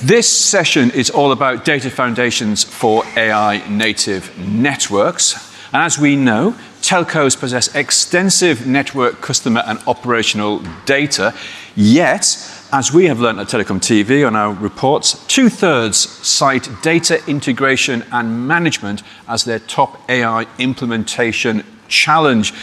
This session is all about data foundations for AI native networks. And as we know, telcos possess extensive network, customer, and operational data. Yet, as we have learned at TelecomTV on our reports, 2/3 cite data integration and management as their top AI implementation challenge.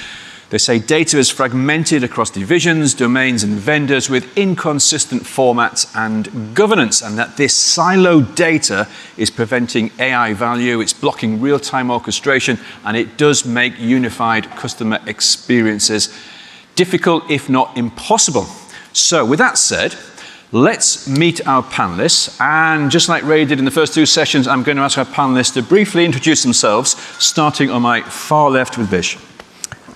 They say data is fragmented across divisions, domains, and vendors with inconsistent formats and governance, and that this siloed data is preventing AI value, it's blocking real-time orchestration, and it does make unified customer experiences difficult, if not impossible. So, with that said, let's meet our panelists, and just like Ray did in the first two sessions, I'm going to ask our panelists to briefly introduce themselves, starting on my far left with Vish.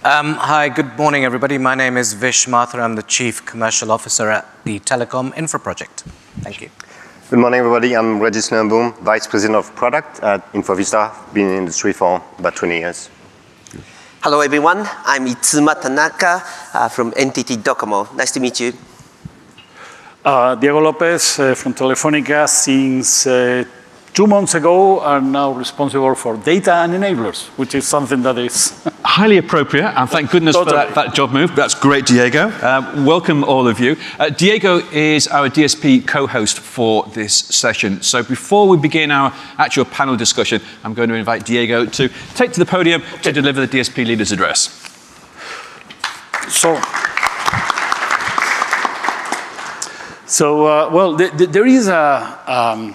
Hi, good morning, everybody. My name is Vish Mathur. I'm the Chief Commercial Officer at the Telecom Infra project. Thank you. Good morning, everybody. I'm Regis Nurboom, Vice President of Product at InfraVista. Been in the industry for about 20 years. Hello, everyone. I'm Itsuma Tanaka from NTT Docomo. Nice to meet you. Diego Lopez from Telefónica. Since 2 months ago, are now responsible for data and enablers, which is something that is highly appropriate, and thank goodness totally. for that job move. That's great, Diego. Welcome, all of you. Diego is our DSP co-host for this session. So before we begin our actual panel discussion, I'm going to invite Diego to take to the podium to deliver the DSP leader's address. Well, there is a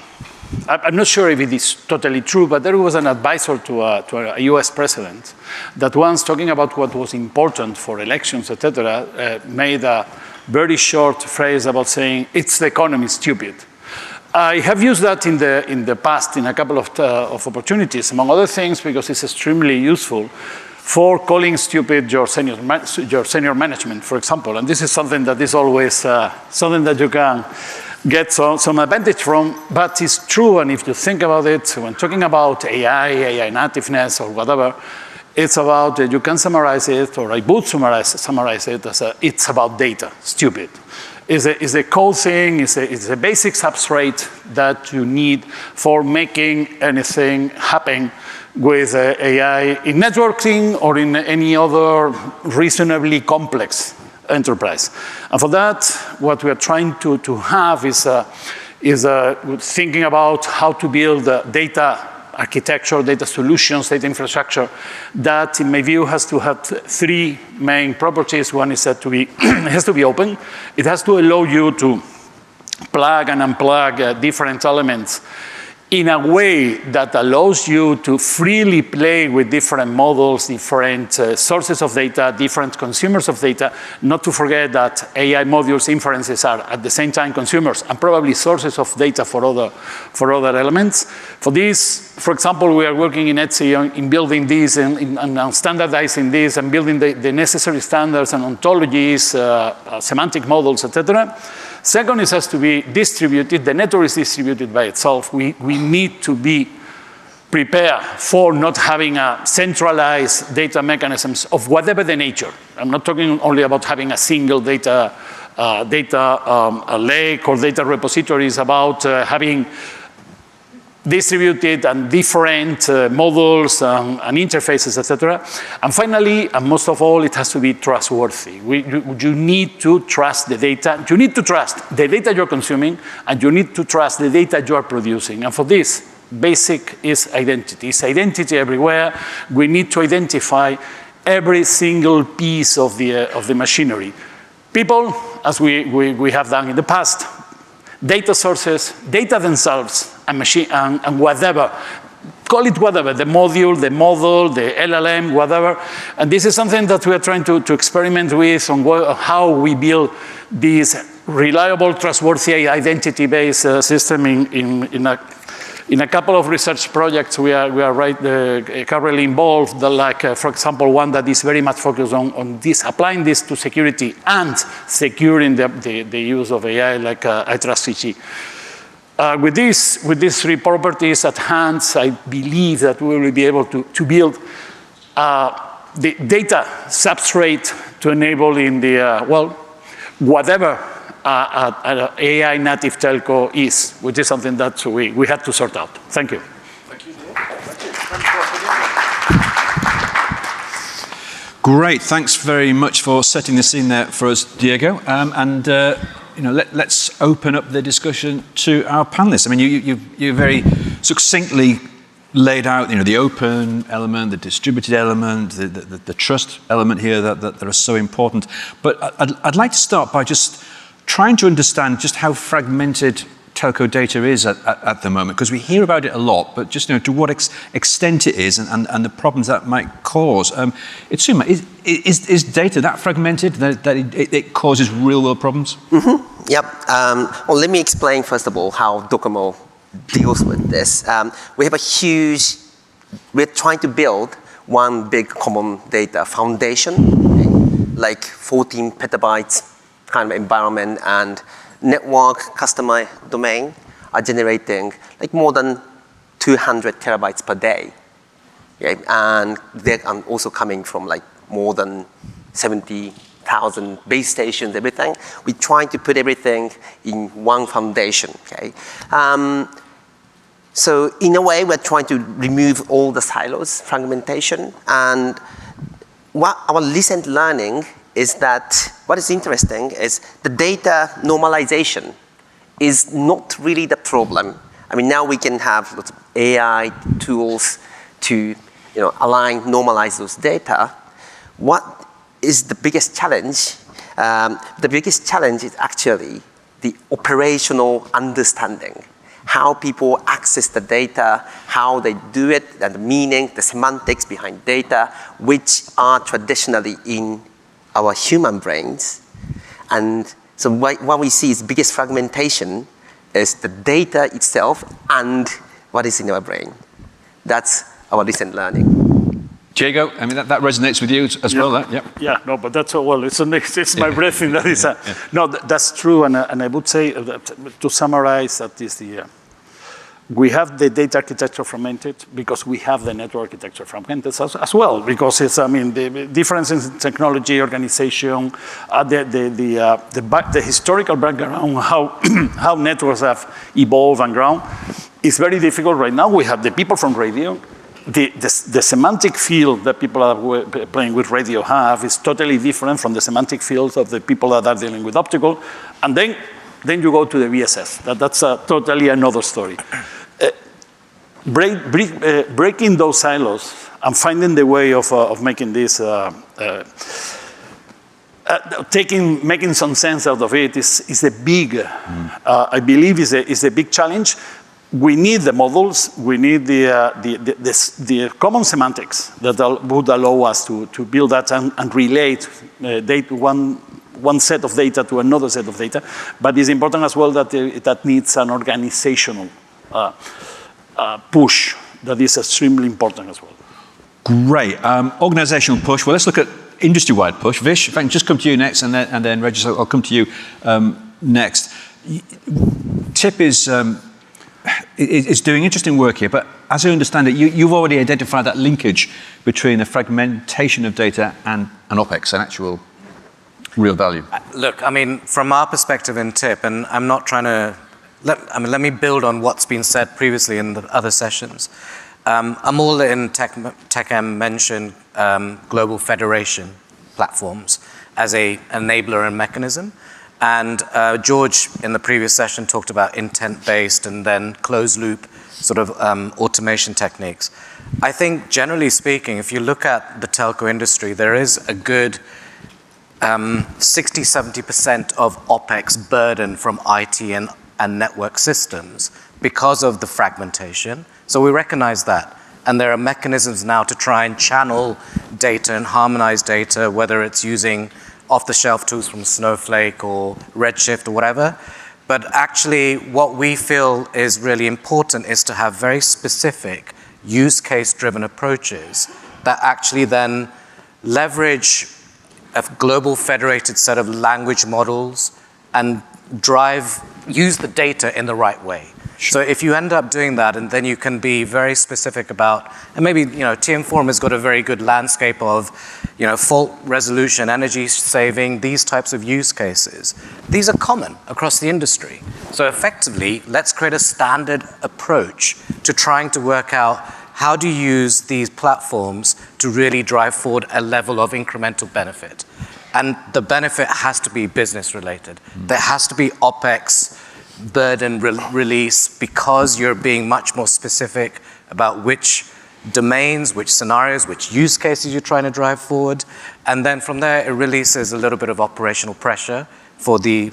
I'm not sure if it is totally true, but there was an advisor to a US president that once, talking about what was important for elections, etc., made a very short phrase about saying, "It's the economy, stupid." I have used that in the past in a couple of opportunities, among other things, because it's extremely useful for calling stupid your senior management, for example. And this is something that is always something that you can get some advantage from, but it's true, and if you think about it, when talking about AI nativeness or whatever, it's about, you can summarize it, or I would summarize it as it's about data, stupid. It's a core thing, it's a basic substrate that you need for making anything happen with AI in networking or in any other reasonably complex enterprise. And for that, what we are trying to have is thinking about how to build data architecture, data solutions, data infrastructure that, in my view, has to have three main properties. One is that it has to be open. It has to allow you to plug and unplug different elements in a way that allows you to freely play with different models, different sources of data, different consumers of data, not to forget that AI modules inferences are at the same time consumers and probably sources of data for other elements. For this, for example, we are working in ETSI in building this and standardizing this and building the necessary standards and ontologies, semantic models, etc. Second, it has to be distributed. The network is distributed by itself. We need to be prepared for not having a centralized data mechanisms of whatever the nature. I'm not talking only about having a single data lake or data repositories, about having distributed and different models and interfaces, etc. And finally, and most of all, it has to be trustworthy. You need to trust the data. You need to trust the data you're consuming, and you need to trust the data you are producing. And for this, basic is identity. It's identity everywhere. We need to identify every single piece of the machinery. People, as we have done in the past, data sources, data themselves, and machine, and whatever. Call it whatever, the module, the model, the LLM, whatever. And this is something that we are trying to experiment with on how we build this reliable, trustworthy, identity-based system in In a couple of research projects we are currently involved, for example, one that is very much focused on this, applying this to security and securing the use of AI, like iTrustCG. With these three properties at hand, I believe that we will be able to build the data substrate to enable in the, whatever AI native telco is, which is something that we had to sort out. Thank you. Thank you. Great, thanks very much for setting the scene there for us, Diego. Let's open up the discussion to our panelists. I mean, you very succinctly laid out, the open element, the distributed element, the trust element here that are so important. But I'd like to start by just trying to understand just how fragmented telco data is at the moment, because we hear about it a lot, but just to what extent it is and the problems that might cause. Itsuma, is data that fragmented that it causes real-world problems? Mm-hmm. Yep. Well, let me explain first of all how Docomo deals with this. We're trying to build one big common data foundation, okay? Like 14 petabytes kind of environment, and network customer domain are generating like more than 200 terabytes per day. Okay? And they're also coming from like more than 70,000 base stations, everything. We're trying to put everything in one foundation, okay? So in a way, we're trying to remove all the silos, fragmentation, and what our recent learning is that what is interesting is the data normalization is not really the problem. I mean, now we can have lots of AI tools to align, normalize those data. What is the biggest challenge? The biggest challenge is actually the operational understanding. How people access the data, how they do it, and the meaning, the semantics behind data, which are traditionally in our human brains. And so what we see is biggest fragmentation is the data itself and what is in our brain. That's our recent learning. Diego, I mean, that resonates with you as well, that? Yep. Yeah, no, but that's, it's my breath in that is, no, that's true, and I would say, to summarize, that is we have the data architecture fragmented because we have the network architecture fragmented as well, because it's, the differences in technology, organization, the historical background, how networks have evolved and grown, is very difficult right now. We have the people from radio. The semantic field that people are playing with radio have is totally different from the semantic fields of the people that are dealing with optical. And then you go to the VSS. That's totally another story. Breaking those silos and finding the way of making this, making some sense out of it is a big, I believe is a big challenge. We need the models, we need the common semantics that would allow us to build that and relate one set of data to another set of data. But it's important as well that that needs an organizational push that is extremely important as well. Great. Organizational push. Well, let's look at industry-wide push. Vish, if I can just come to you next, and then Regis, I'll come to you next. TIP is doing interesting work here, but as I understand it, you've already identified that linkage between the fragmentation of data and OpEx, an actual real value. Look, from our perspective in TIP, and I'm not trying to, let me build on what's been said previously in the other sessions. I'm all in TechM mentioned global federation platforms as a enabler and mechanism. And George, in the previous session, talked about intent-based and then closed-loop sort of automation techniques. I think, generally speaking, if you look at the telco industry, there is a good 60–70% of OpEx burden from IT and network systems because of the fragmentation. So we recognize that. And there are mechanisms now to try and channel data and harmonize data, whether it's using off-the-shelf tools from Snowflake or Redshift or whatever. But actually, what we feel is really important is to have very specific use case-driven approaches that actually then leverage a global federated set of language models and use the data in the right way. So if you end up doing that, and then you can be very specific about, and maybe, TM Forum has got a very good landscape of, fault resolution, energy saving, these types of use cases. These are common across the industry. So effectively, let's create a standard approach to trying to work out how do you use these platforms to really drive forward a level of incremental benefit. And the benefit has to be business related. There has to be OpEx burden release because you're being much more specific about which domains, which scenarios, which use cases you're trying to drive forward. And then from there, it releases a little bit of operational pressure for the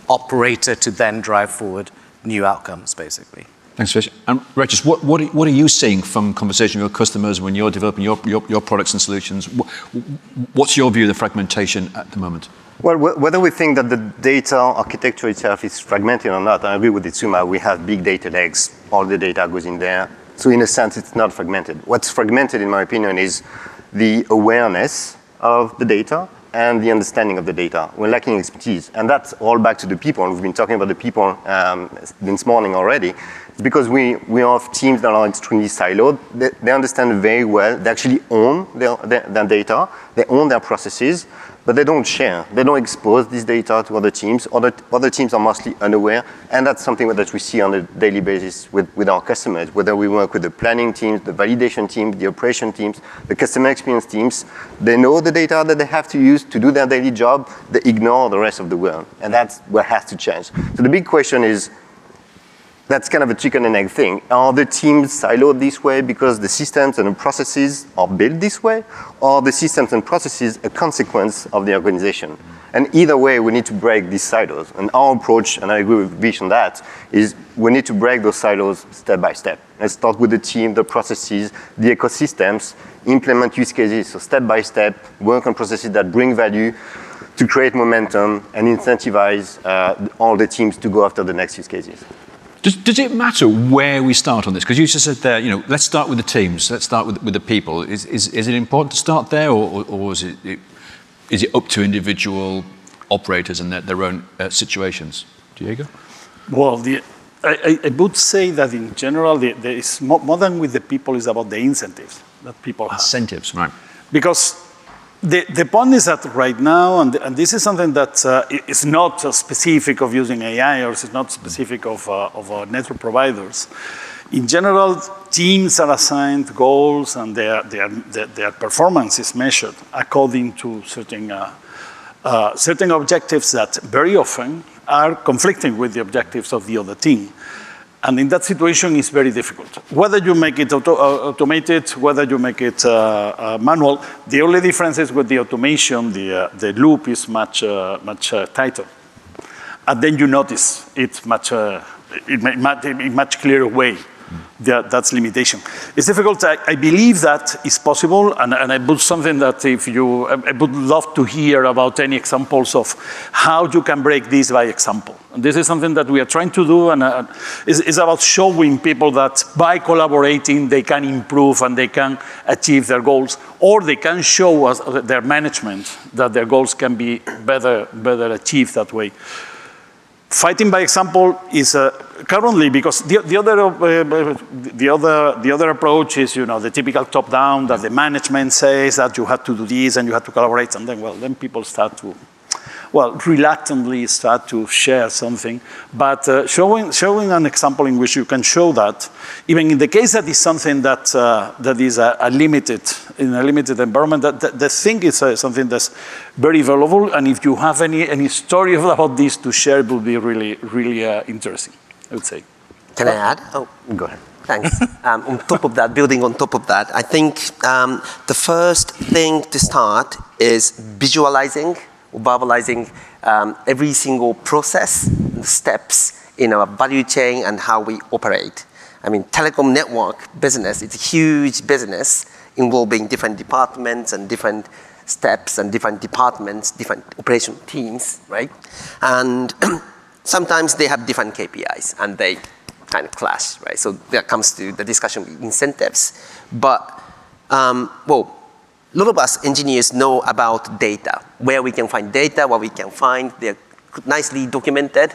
operator to then drive forward new outcomes, basically. Thanks, Fish. And Regis, what are you seeing from conversation with your customers when you're developing your products and solutions? What's your view of the fragmentation at the moment? Well, whether we think that the data architecture itself is fragmented or not, I agree with Itsuma. We have big data lakes. All the data goes in there. So in a sense, it's not fragmented. What's fragmented, in my opinion, is the awareness of the data and the understanding of the data. We're lacking expertise. And that's all back to the people. We've been talking about the people this morning already. It's because we have teams that are extremely siloed. They understand very well. They actually own their data. They own their processes. But they don't share. They don't expose this data to other teams. Other teams are mostly unaware, and that's something that we see on a daily basis with our customers, whether we work with the planning teams, the validation teams, the operation teams, the customer experience teams. They know the data that they have to use to do their daily job. They ignore the rest of the world, and that's what has to change. So the big question is, that's kind of a chicken and egg thing. Are the teams siloed this way because the systems and the processes are built this way? Or are the systems and processes a consequence of the organization? And either way, we need to break these silos. And our approach, and I agree with Vish on that, is we need to break those silos step by step. Let's start with the team, the processes, the ecosystems, implement use cases, so step by step, work on processes that bring value to create momentum and incentivize all the teams to go after the next use cases. Does it matter where we start on this? Because you just said there, let's start with the teams, let's start with the people. Is it important to start there, or is it up to individual operators and their own situations? Diego? Well, I would say that in general, there is more than with the people, is about the incentives that people have. Incentives, right. Because the point is that right now, and this is something that is not specific of using AI, or it's not specific of network providers. In general, teams are assigned goals, and their performance is measured according to certain objectives that very often are conflicting with the objectives of the other team. And in that situation, it's very difficult. Whether you make it automated, whether you make it manual, the only difference is with the automation, the loop is much tighter. And then you notice it's in much clearer way. That's limitation. It's difficult. I believe that it's possible, and I put something that I would love to hear about any examples of how you can break this by example. And this is something that we are trying to do, and it's about showing people that by collaborating, they can improve and they can achieve their goals, or they can show us their management that their goals can be better achieved that way. Fighting by example is currently, because the other approach is, the typical top-down, that the management says that you have to do this and you have to collaborate, and then people start to, reluctantly start to share something. But showing an example in which you can show that, even in the case that is something that is in a limited environment, that the thing is something that's very valuable. And if you have any story about this to share, it would be really, really interesting, I would say. Can I add? Oh, go ahead. Thanks. On top of that, building on top of that, I think the first thing to start is visualizing, verbalizing every single process, steps in our value chain and how we operate. I mean, telecom network business, it's a huge business involving different departments and different steps and different departments, different operation teams, right? And sometimes they have different KPIs and they kind of clash, right? So that comes to the discussion with incentives. But, well, a lot of us engineers know about data, where we can find data, what we can find. They're nicely documented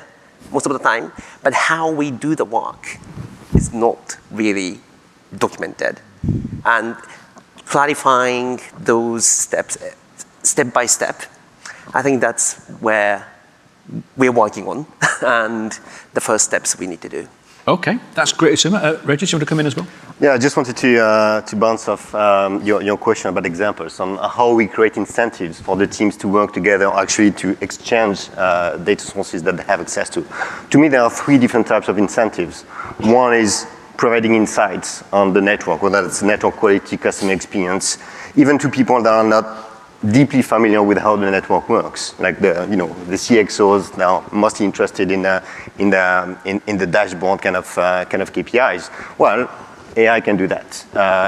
most of the time. But how we do the work is not really documented. And clarifying those steps, step by step, I think that's where we're working on and the first steps we need to do. Okay, that's great, Itsuma. Regis, you want to come in as well? Yeah, I just wanted to bounce off your question about examples on how we create incentives for the teams to work together, actually to exchange data sources that they have access to. To me, there are 3 different types of incentives. One is providing insights on the network, whether it's network quality, customer experience, even to people that are not deeply familiar with how the network works, like the CXOs now mostly interested in the dashboard kind of KPIs. Well, AI can do that,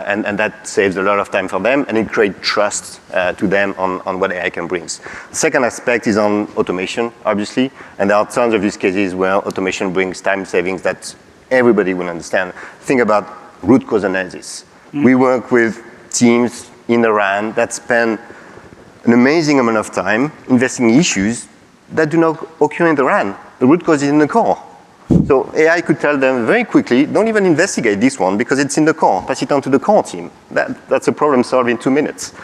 and that saves a lot of time for them, and it creates trust to them on what AI can bring. The second aspect is on automation, obviously, and there are tons of use cases where automation brings time savings that everybody will understand. Think about root cause analysis. We work with teams in the RAN that spend an amazing amount of time investing in issues that do not occur in the RAN. The root cause is in the core. So AI could tell them very quickly, don't even investigate this one because it's in the core. Pass it on to the core team. That's a problem solved in 2 minutes.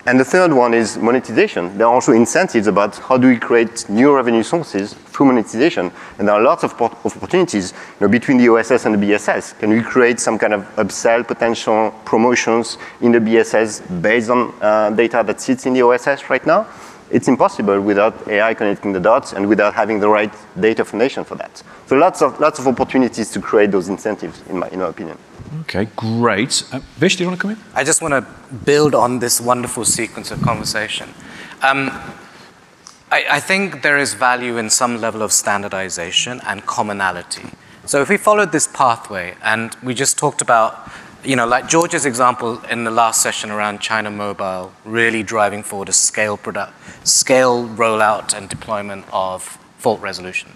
And the third one is monetization. There are also incentives about how do we create new revenue sources through monetization. And there are lots of opportunities between the OSS and the BSS. Can we create some kind of upsell potential promotions in the BSS based on data that sits in the OSS right now? It's impossible without AI connecting the dots and without having the right data foundation for that. So lots of opportunities to create those incentives, in my opinion. Okay, great. Vish, do you want to come in? I just want to build on this wonderful sequence of conversation. I think there is value in some level of standardization and commonality. So if we followed this pathway and we just talked about, like George's example in the last session around China Mobile, really driving forward a scale rollout and deployment of fault resolution.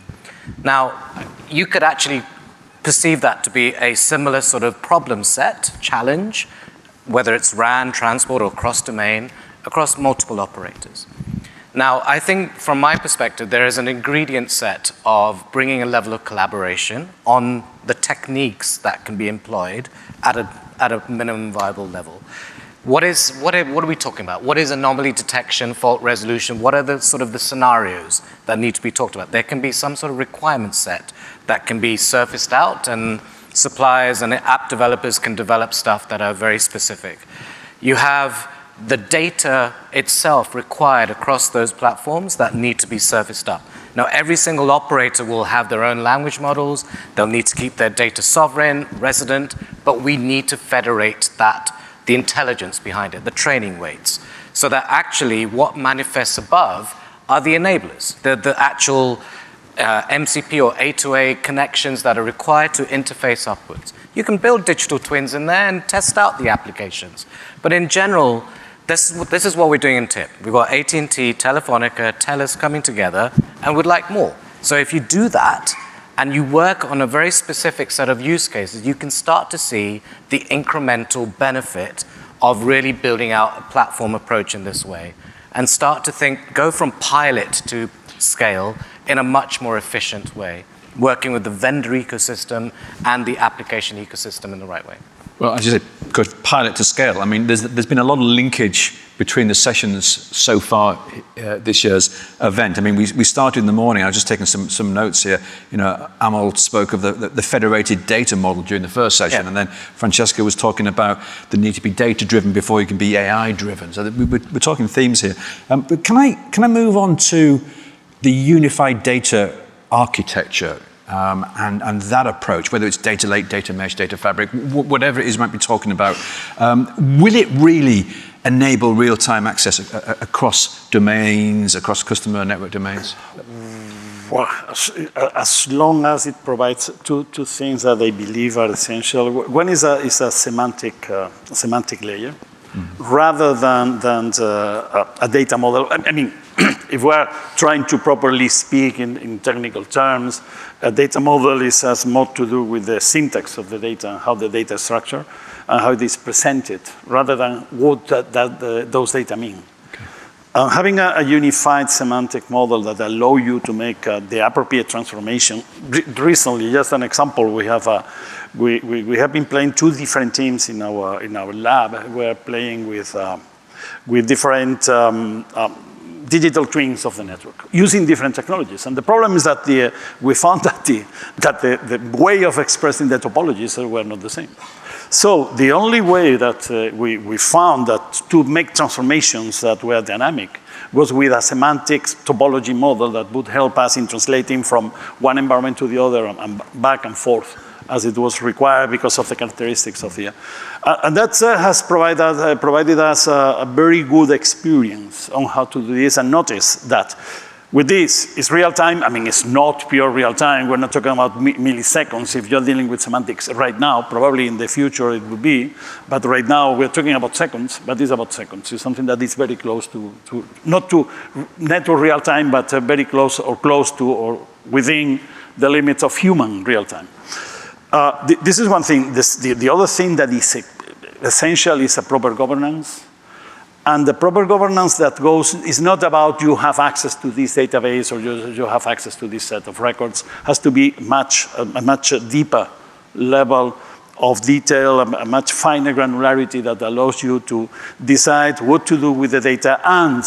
Now, you could actually perceive that to be a similar sort of problem set, challenge, whether it's RAN, transport, or cross-domain, across multiple operators. Now, I think from my perspective, there is an ingredient set of bringing a level of collaboration on the techniques that can be employed at a minimum viable level. What are we talking about? What is anomaly detection, fault resolution? What are the sort of the scenarios that need to be talked about? There can be some sort of requirement set that can be surfaced out, and suppliers and app developers can develop stuff that are very specific. You have the data itself required across those platforms that need to be surfaced up. Now, every single operator will have their own language models. They'll need to keep their data sovereign, resident, but we need to federate that, the intelligence behind it, the training weights, so that actually what manifests above are the enablers, the actual MCP or A2A connections that are required to interface upwards. You can build digital twins in there and test out the applications. But in general, this is what we're doing in TIP. We've got AT&T, Telefónica, Telus coming together, and we'd like more. So if you do that, and you work on a very specific set of use cases, you can start to see the incremental benefit of really building out a platform approach in this way, and start to go from pilot to scale in a much more efficient way, working with the vendor ecosystem and the application ecosystem in the right way. Well, as you said, good pilot to scale. I mean, there's been a lot of linkage between the sessions so far this year's event. I mean, we started in the morning. I was just taking some notes here. Amol spoke of the federated data model during the first session, and then Francesca was talking about the need to be data-driven before you can be AI-driven. So we're talking themes here. But can I move on to the unified data architecture? And that approach, whether it's data lake, data mesh, data fabric, whatever it is you might be talking about, will it really enable real-time access across domains, across customer network domains? Well, as long as it provides two things that they believe are essential. One is a semantic layer. rather than a data model. I mean, if we're trying to properly speak in technical terms, a data model has more to do with the syntax of the data, how the data is structured, and how it is presented, rather than what those data mean. Having a unified semantic model that allow you to make the appropriate transformation. Recently, just an example, we have been playing 2 different teams in our lab. We're playing with different digital twins of the network using different technologies. And the problem is that we found that the way of expressing the topologies were not the same. So the only way that we found that to make transformations that were dynamic was with a semantic topology model that would help us in translating from one environment to the other and back and forth as it was required because of the characteristics of the. And that has provided us a very good experience on how to do this, and notice that with this, it's real time. I mean, it's not pure real time. We're not talking about milliseconds. If you're dealing with semantics right now, probably in the future it will be, but right now we're talking about seconds, but it's about seconds. It's something that is very close to not to network real time, but very close to or within the limits of human real time. This is one thing. The other thing that is essential is a proper governance. And the proper governance that goes is not about you have access to this database or you have access to this set of records. Has to be a much deeper level of detail, a much finer granularity that allows you to decide what to do with the data. And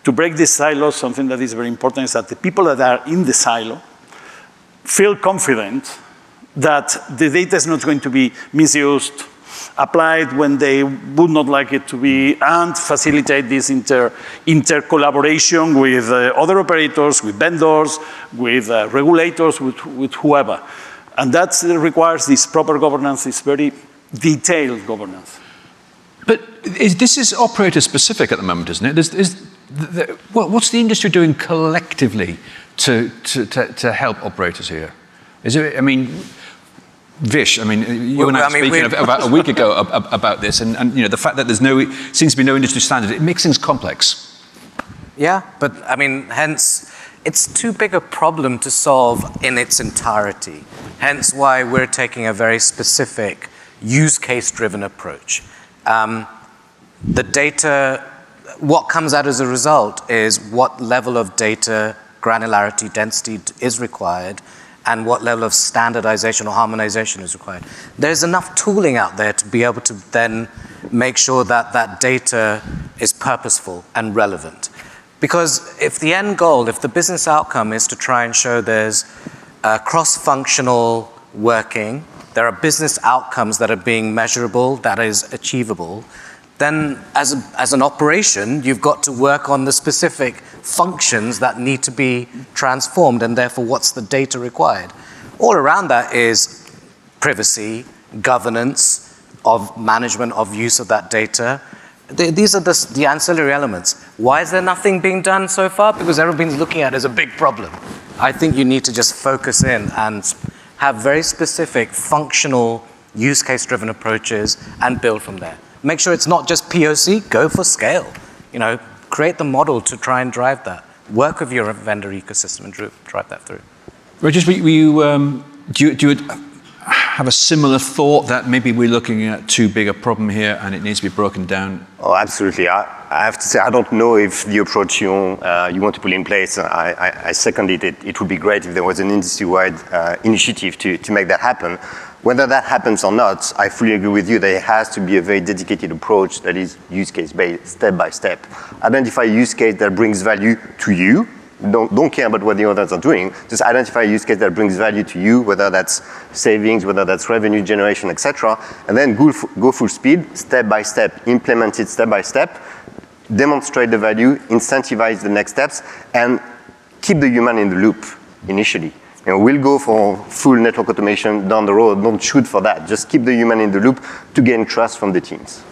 to break this silo, something that is very important is that the people that are in the silo feel confident that the data is not going to be misused, applied when they would not like it to be, and facilitate this inter-collaboration with other operators, with vendors, with regulators, with whoever. And that requires this proper governance, this very detailed governance. But this is operator specific at the moment, isn't it? What's the industry doing collectively to help operators here? Is it, I mean, Vish, I mean, you and I were speaking about a week ago about this, and you know, the fact that seems to be no industry standard, it makes things complex. Yeah, but I mean, hence, it's too big a problem to solve in its entirety. Hence why we're taking a very specific use case driven approach. The data, what comes out as a result is what level of data granularity density is required, and what level of standardization or harmonization is required. There's enough tooling out there to be able to then make sure that that data is purposeful and relevant. Because if the end goal, if the business outcome is to try and show there's cross-functional working, there are business outcomes that are being measurable, that is achievable, then as an operation, you've got to work on the specific functions that need to be transformed, and therefore what's the data required. All around that is privacy, governance of management of use of that data. These are the ancillary elements. Why is there nothing being done so far? Because everybody's looking at it as a big problem. I think you need to just focus in and have very specific functional use case driven approaches and build from there. Make sure it's not just POC, go for scale. You know, create the model to try and drive that. Work with your vendor ecosystem and drive that through. Regis, do you have a similar thought that maybe we're looking at too big a problem here and it needs to be broken down? Oh, absolutely. I have to say, I don't know if the approach you want to put in place, I second it. It would be great if there was an industry-wide initiative to make that happen. Whether that happens or not, I fully agree with you that it has to be a very dedicated approach that is use case based, step by step. Identify a use case that brings value to you. Don't care about what the others are doing. Just identify a use case that brings value to you, whether that's savings, whether that's revenue generation, etc. And then go full speed, step by step, implement it step by step, demonstrate the value, incentivize the next steps, and keep the human in the loop initially. You know, we'll go for full network automation down the road. Don't shoot for that. Just keep the human in the loop to gain trust from the teams.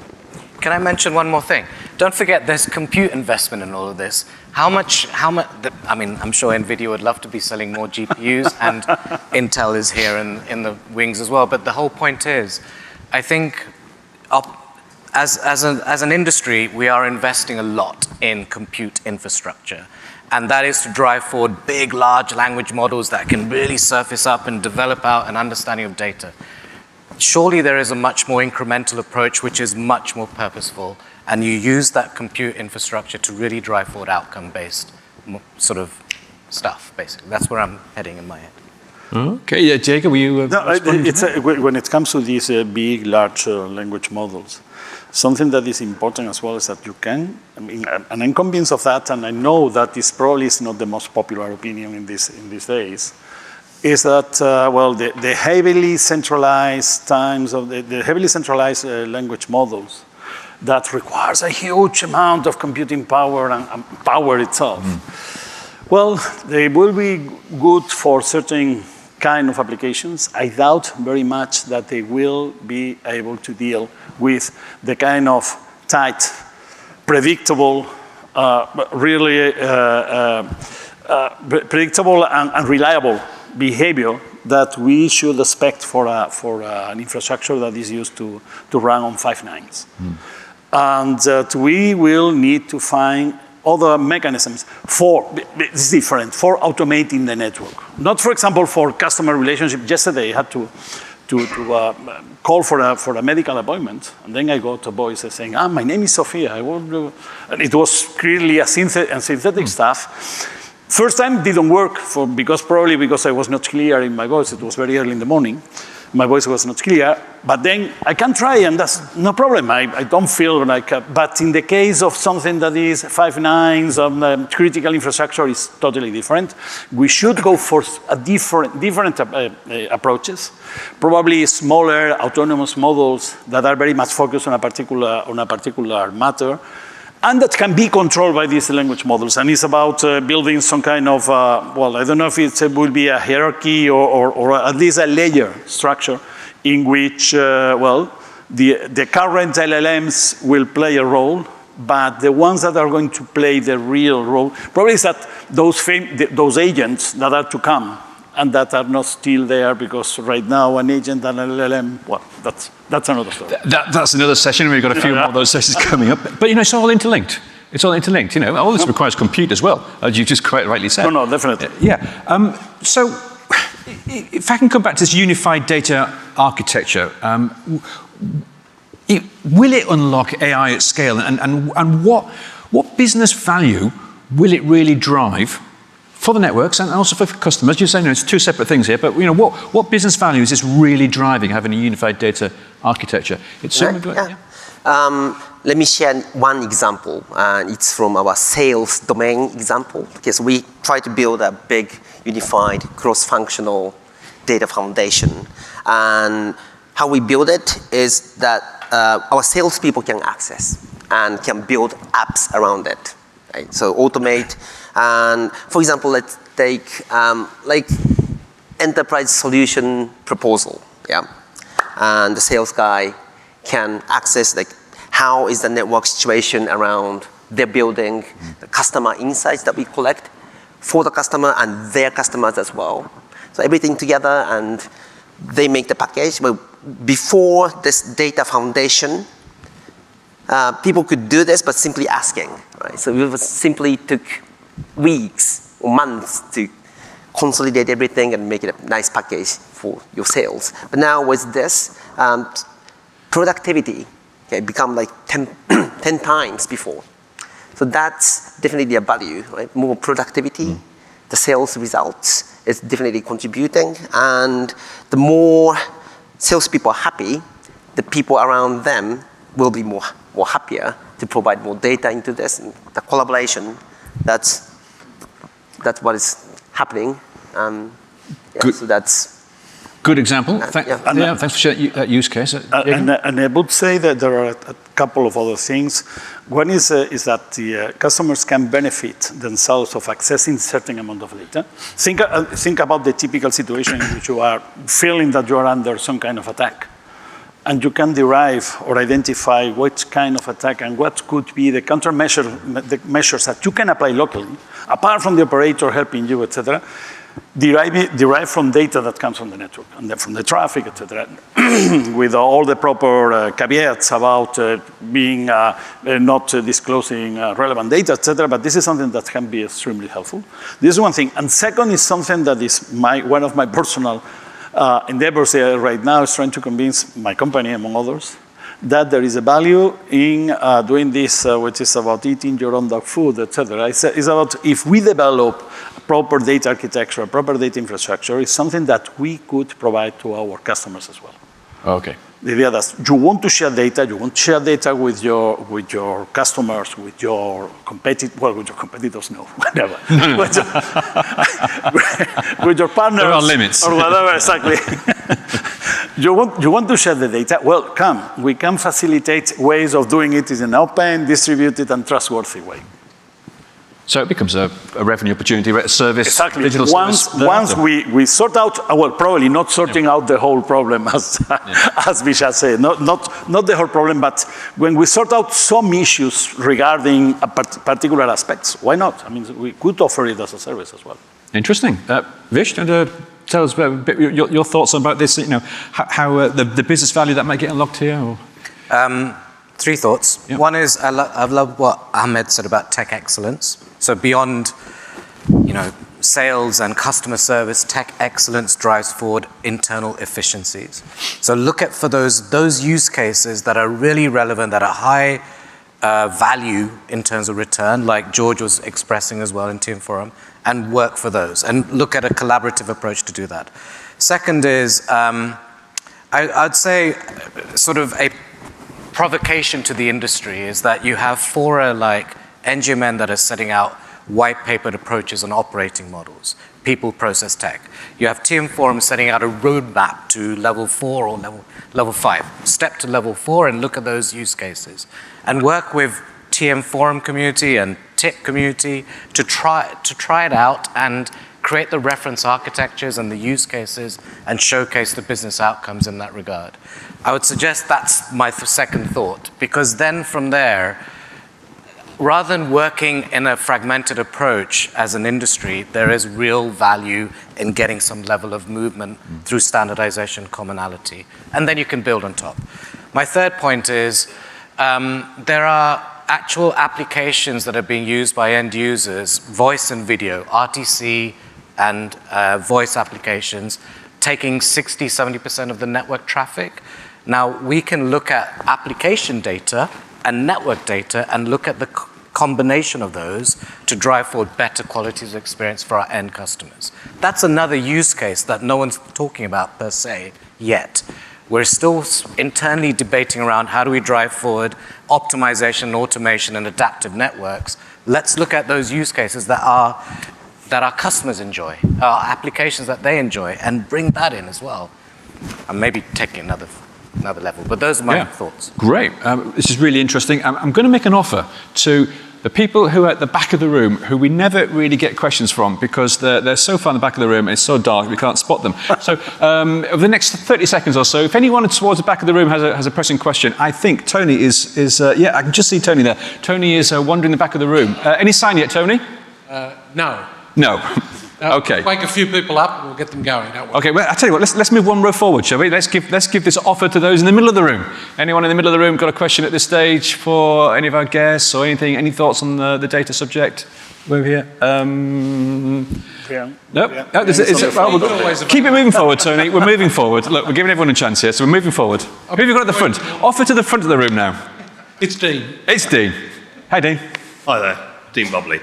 Can I mention one more thing? Don't forget there's compute investment in all of this. How much, I mean, I'm sure NVIDIA would love to be selling more GPUs and Intel is here in the wings as well. But the whole point is, I think as an industry, we are investing a lot in compute infrastructure. And that is to drive forward big, large language models that can really surface up and develop out an understanding of data. Surely there is a much more incremental approach which is much more purposeful, and you use that compute infrastructure to really drive forward outcome-based sort of stuff, basically. That's where I'm heading in my head. Okay, yeah, Jacob, were you? When it comes to these big, large language models, something that is important as well is that you can, and I'm convinced of that, and I know that this probably is not the most popular opinion in these days, is that, the heavily centralized the heavily centralized language models that requires a huge amount of computing power and power itself. Well, they will be good for certain kind of applications. I doubt very much that they will be able to deal with the kind of tight, predictable, predictable and reliable behavior that we should expect for an infrastructure that is used to run on 5 nines. And we will need to find other mechanisms it's different, for automating the network. Not, for example, for customer relationship. Yesterday, I had to call for a medical appointment, and then I got a voice saying, my name is Sophia. And it was clearly a synthetic stuff. First time didn't work, probably because I was not clear in my voice. It was very early in the morning. My voice was not clear, but then I can try, and that's no problem. I don't feel like, but in the case of something that is 5 nines on critical infrastructure is totally different. We should go for a different approaches, probably smaller autonomous models that are very much focused on a particular matter, and that can be controlled by these language models. And it's about building some kind of, I don't know if it will be a hierarchy or at least a layer structure in which, the current LLMs will play a role, but the ones that are going to play the real role, probably is that those agents that are to come and that are not still there, because right now an agent and an LLM, that's another story. That's another session. We've got a few more of those sessions coming up. But it's all interlinked. It's all interlinked. All this requires compute as well, as you just quite rightly said. No, definitely. Yeah. So, if I can come back to this unified data architecture, will it unlock AI at scale, and what business value will it really drive for the networks and also for customers? You're saying it's 2 separate things here, but what business value is this really driving, having a unified data architecture? Let me share one example, and it's from our sales domain example, because we try to build a big, unified, cross-functional data foundation. And how we build it is that our salespeople can access and can build apps around it. Right? So automate. And for example, let's take enterprise solution proposal. Yeah, and the sales guy can access how is the network situation around their building, the customer insights that we collect for the customer and their customers as well. So everything together, and they make the package. Well, before this data foundation, people could do this, but simply asking. Right? So it simply took weeks or months to consolidate everything and make it a nice package for your sales. But now with this, productivity become 10 times before. So that's definitely a value, right? More productivity, the sales results is definitely contributing, and the more salespeople are happy, the people around them will be more happier to provide more data into this. And the collaboration, that's what is happening. So that's good example. Thanks for sharing that use case. And I would say that there are a couple of other things. One is that the customers can benefit themselves of accessing a certain amount of data. Think about the typical situation in which you are feeling that you are under some kind of attack. And you can derive or identify which kind of attack and what could be the countermeasures that you can apply locally, apart from the operator helping you, etc. derived from data that comes from the network and then from the traffic, etc., with all the proper caveats about being not disclosing relevant data, etc. But this is something that can be extremely helpful. This is one thing. And second is something that is one of my personal endeavors right now is trying to convince my company, among others, that there is a value in doing this, which is about eating your own dog food, etc. It's about if we develop proper data architecture, proper data infrastructure, it's something that we could provide to our customers as well. Okay. The idea that you want to share data, you want to share data with your customers, with your competitors, no, whatever. with your partners. There are limits. Or whatever, exactly. You want to share the data? Well, come. We can facilitate ways of doing it in an open, distributed, and trustworthy way. So it becomes a revenue opportunity, a service, exactly. digital service. Once we sort out, well, probably not sorting out the whole problem, as Visha said, not the whole problem, but when we sort out some issues regarding particular aspects, why not? I mean, we could offer it as a service as well. Interesting. Vish, do you want to tell us a bit your thoughts about this? You know, how the business value that might get unlocked here? Or? 3 thoughts. Yep. One is I love what Ahmed said about tech excellence. So beyond, sales and customer service, tech excellence drives forward internal efficiencies. So look for those use cases that are really relevant, that are high value in terms of return, like George was expressing as well in Team Forum, and work for those, and look at a collaborative approach to do that. Second is, I'd say sort of a provocation to the industry is that you have fora like NGMN that are setting out white-papered approaches on operating models, people, process, tech. You have TM Forum setting out a roadmap to level 4 or level 5. Step to level 4 and look at those use cases. And work with TM Forum community and TIP community to try it out and create the reference architectures and the use cases and showcase the business outcomes in that regard. I would suggest that's my second thought, because then from there, rather than working in a fragmented approach as an industry, there is real value in getting some level of movement through standardization, commonality, and then you can build on top. My third point is there are actual applications that are being used by end users, voice and video, RTC and voice applications, taking 60, 70% of the network traffic. Now, we can look at application data and network data and look at the combination of those to drive forward better qualities of experience for our end customers. That's another use case that no one's talking about per se yet. We're still internally debating around how do we drive forward optimization, automation, and adaptive networks. Let's look at those use cases that our customers enjoy, our applications that they enjoy, and bring that in as well. And maybe taking another level, but those are my thoughts. Great. This is really interesting. I'm going to make an offer to the people who are at the back of the room, who we never really get questions from because they're so far in the back of the room, it's so dark we can't spot them. So over the next 30 seconds or so, if anyone towards the back of the room has a pressing question, I think Tony is I can just see Tony there. Tony is wandering the back of the room. Any sign yet, Tony? No. No. Okay. Wake a few people up and we'll get them going. Okay, well, I tell you what, let's move one row forward, shall we? Let's give this offer to those in the middle of the room. Anyone in the middle of the room got a question at this stage for any of our guests or anything? Any thoughts on the data subject? Over here. Nope. Yeah. Keep it moving forward, Tony. We're moving forward. Look, we're giving everyone a chance here, so we're moving forward. Who have you got at the front? Offer to the front of the room now. It's Dean. It's Dean. Hi, Dean. Hi there, Dean Bubley.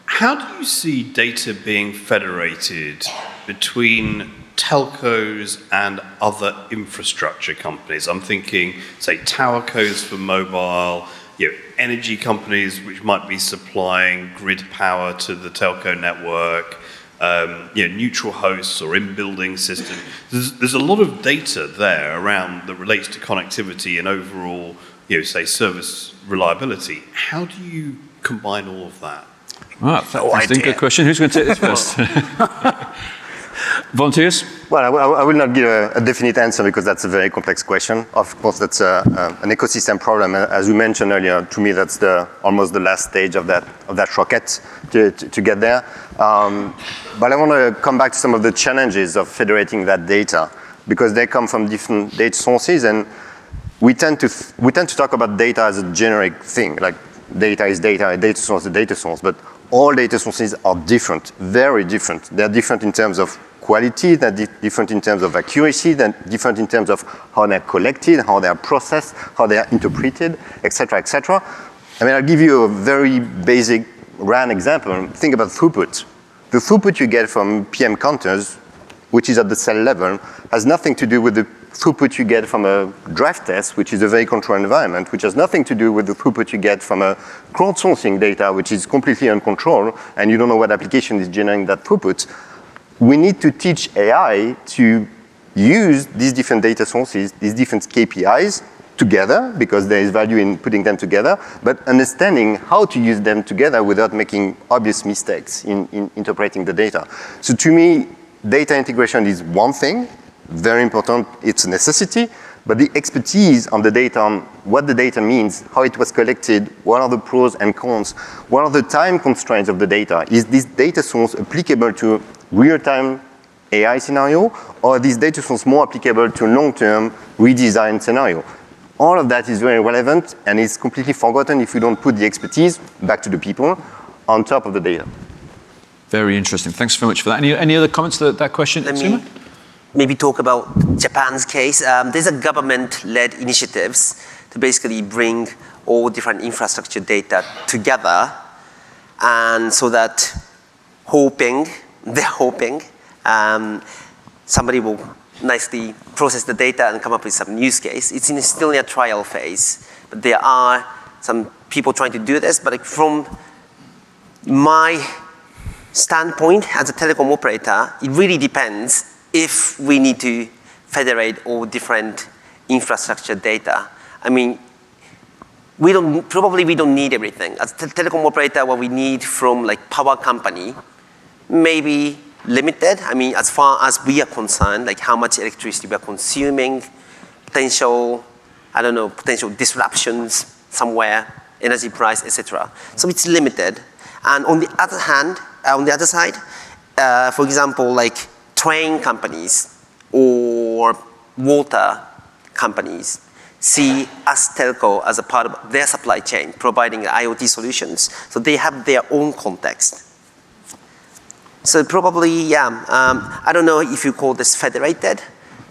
How do you see data being federated between telcos and other infrastructure companies? I'm thinking, say, tower codes for mobile, energy companies which might be supplying grid power to the telco network, neutral hosts or in-building systems. There's a lot of data there around that relates to connectivity and overall, say, service reliability. How do you combine all of that? Good question. Who's going to take this first? Volunteers? Well, I will not give a definite answer because that's a very complex question. Of course, that's an ecosystem problem. As we mentioned earlier, to me, that's almost the last stage of that rocket to get there. But I want to come back to some of the challenges of federating that data because they come from different data sources, and we tend to talk about data as a generic thing, like data is data, a data source is a data source, but all data sources are different, very different. They're different in terms of quality, they're different in terms of accuracy, they're different in terms of how they're collected, how they are processed, how they are interpreted, etc., etc. I mean, I'll give you a very basic RAN example. Think about throughput. The throughput you get from PM counters, which is at the cell level, has nothing to do with the throughput you get from a draft test, which is a very controlled environment, which has nothing to do with the throughput you get from a crowdsourcing data, which is completely uncontrolled, and you don't know what application is generating that throughput. We need to teach AI to use these different data sources, these different KPIs together, because there is value in putting them together, but understanding how to use them together without making obvious mistakes in interpreting the data. So to me, data integration is one thing, very important, it's a necessity, but the expertise on the data, on what the data means, how it was collected, what are the pros and cons, what are the time constraints of the data, is this data source applicable to real-time AI scenario, or is this data source more applicable to long-term redesign scenario? All of that is very relevant, and it's completely forgotten if we don't put the expertise, back to the people, on top of the data. Very interesting. Thanks very much for that. Any other comments to that question? Let me maybe talk about Japan's case. There's a government-led initiatives to basically bring all different infrastructure data together, and so that they're hoping somebody will nicely process the data and come up with some use case. It's still in a trial phase, but there are some people trying to do this, but from my standpoint as a telecom operator, it really depends if we need to federate all different infrastructure data. I mean, we don't need everything. As a telecom operator, what we need from like power company may be limited. I mean, as far as we are concerned, like how much electricity we are consuming, potential disruptions somewhere, energy price, etc. So it's limited. And on the other hand, on the other side, for example, like train companies or water companies see us telco as a part of their supply chain, providing IoT solutions. So they have their own context. So probably, I don't know if you call this federated,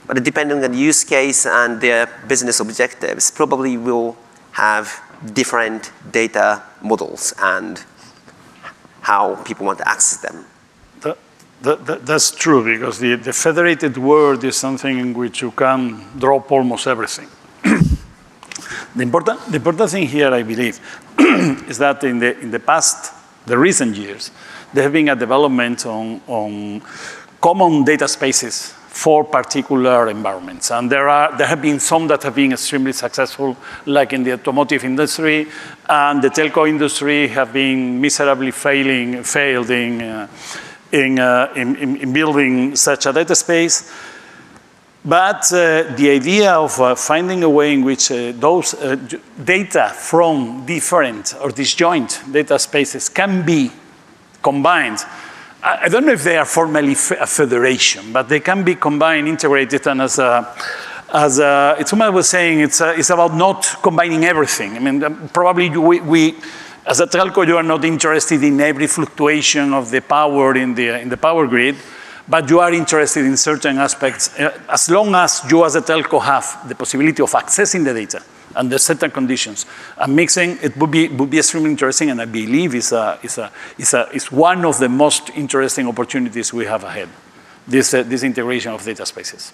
but depending on the use case and their business objectives, probably will have different data models and how people want to access them. That's true, because the federated world is something in which you can drop almost everything. The important thing here, I believe, is that in the recent years, there have been a development on common data spaces for particular environments. And there have been some that have been extremely successful, like in the automotive industry, and the telco industry have been miserably failed in building such a data space. But the idea of finding a way in which those data from different or disjoint data spaces can be combined, I don't know if they are formally a federation, but they can be combined, integrated, and as Itsuma was saying, it's about not combining everything. I mean, probably we as a telco, you are not interested in every fluctuation of the power in the power grid, but you are interested in certain aspects, as long as you as a telco have the possibility of accessing the data under certain conditions and mixing, it would be extremely interesting, and I believe is one of the most interesting opportunities we have ahead, this integration of data spaces.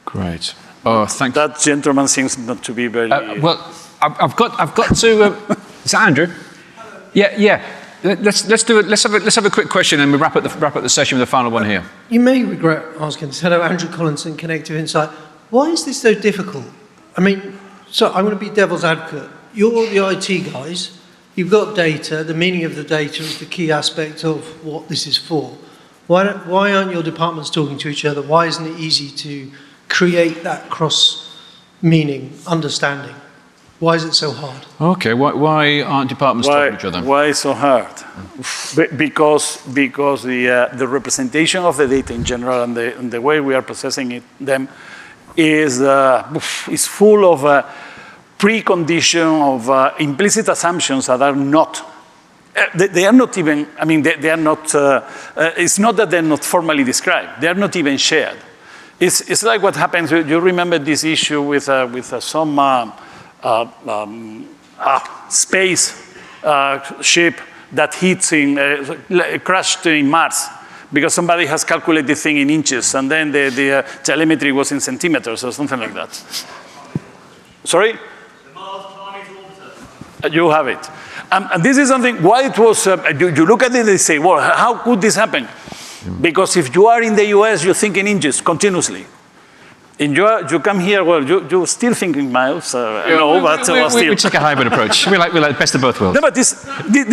Great. Oh, thank you. That gentleman seems not to be very... well, I've got to... is that Andrew? Yeah. Let's have a quick question, and we wrap up the session with the final one here. You may regret asking this. Hello, Andrew Collinson, Connective Insight. Why is this so difficult? I mean, so I'm going to be devil's advocate. You're the IT guys. You've got data. The meaning of the data is the key aspect of what this is for. Why aren't your departments talking to each other? Why isn't it easy to create that cross-meaning understanding? Why is it so hard? Okay, why aren't departments talking to each other? Why so hard? Because the representation of the data in general and the way we are processing them is full of precondition of implicit assumptions that are not. They are not even. I mean, they are not. It's not that they're not formally described. They are not even shared. It's like what happens. You remember this issue with some space ship that hits crashed in Mars because somebody has calculated the thing in inches and then the telemetry was in centimeters or something like that. Sorry? The Mars Climate Orbiter. You have it. And this is something, why it was, you look at it and say, well, how could this happen? Because if you are in the US, you think in inches continuously. You come here, well, you still think in miles, We take a hybrid approach. We like best of both worlds. No, but this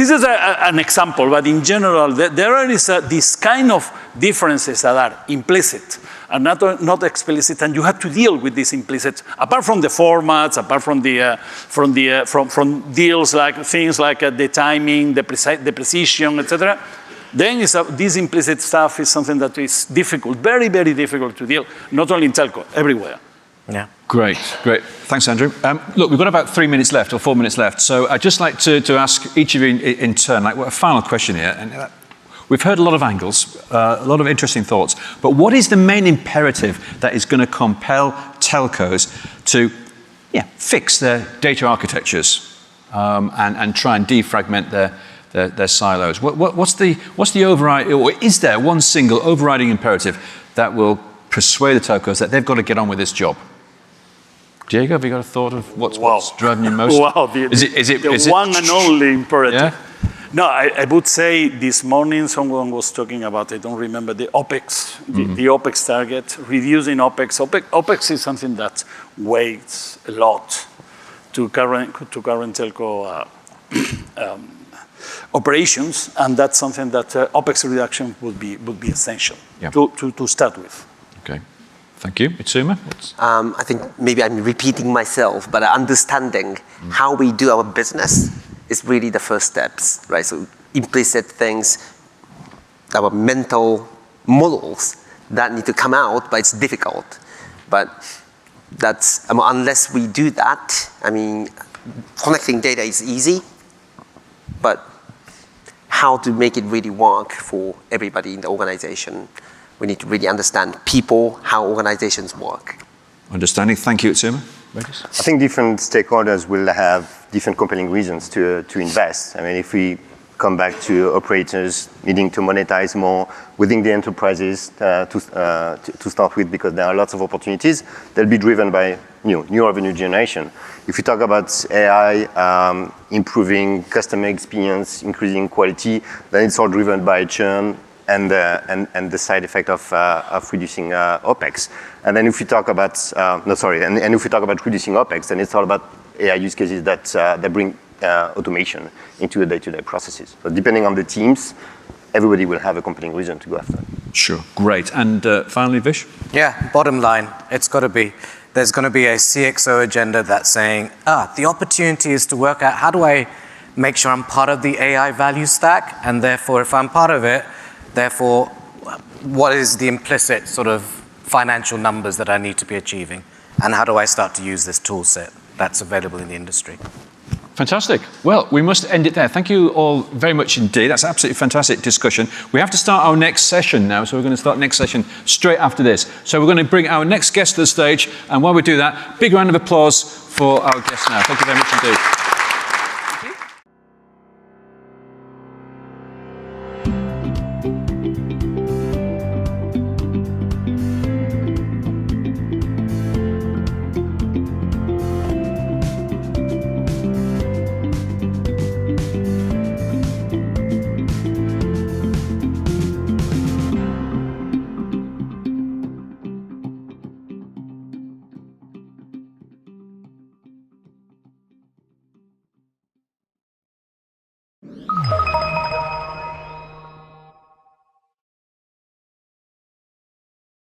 is an example, but in general, there is this kind of differences that are implicit and not explicit, and you have to deal with this implicit, apart from the formats, apart from from deals like things like the timing, the precision, etc. Then this implicit stuff is something that is difficult, very, very difficult to deal, not only in telco, everywhere. Yeah. Great. Thanks, Andrew. Look, we've got about 3 minutes left, or 4 minutes left, so I'd just like to ask each of you in turn, a final question here. And we've heard a lot of angles, a lot of interesting thoughts, but what is the main imperative that is going to compel telcos to fix their data architectures and try and defragment their silos? What's the overriding, or is there one single overriding imperative that will persuade the telcos that they've got to get on with this job? Diego, have you got a thought of what's driving you most? Wow, is it one and only imperative? Yeah? No, I would say this morning someone was talking about, I don't remember, the OPEX, the OPEX target, reducing OPEX. OPEX is something that weighs a lot to current telco operations, and that's something that OPEX reduction would be essential to start with. Okay, thank you. Itsuma? I think maybe I'm repeating myself, but understanding how we do our business is really the first steps, right? So implicit things, our mental models that need to come out, but it's difficult. But that's, unless we do that, I mean, connecting data is easy, but how to make it really work for everybody in the organization, we need to really understand people, how organizations work. Understanding. Thank you, Itsuma. I think different stakeholders will have different compelling reasons to invest. I mean, if we come back to operators needing to monetize more within the enterprises to start with, because there are lots of opportunities, they'll be driven by new revenue generation. If we talk about AI improving customer experience, increasing quality, then it's all driven by churn and the side effect of reducing OPEX. And then if we talk about and if we talk about reducing OPEX, then it's all about AI use cases that bring automation into the day-to-day processes. So depending on the teams, everybody will have a compelling reason to go after it. Sure, great. And finally, Vish? Yeah, bottom line, there's going to be a CXO agenda that's saying, the opportunity is to work out how do I make sure I'm part of the AI value stack, and therefore, if I'm part of it, therefore, what is the implicit sort of financial numbers that I need to be achieving, and how do I start to use this tool set that's available in the industry? Fantastic. Well, we must end it there. Thank you all very much indeed. That's absolutely fantastic discussion. We have to start our next session now, so we're going to start next session straight after this. So we're going to bring our next guest to the stage, and while we do that, big round of applause for our guest now. Thank you very much indeed.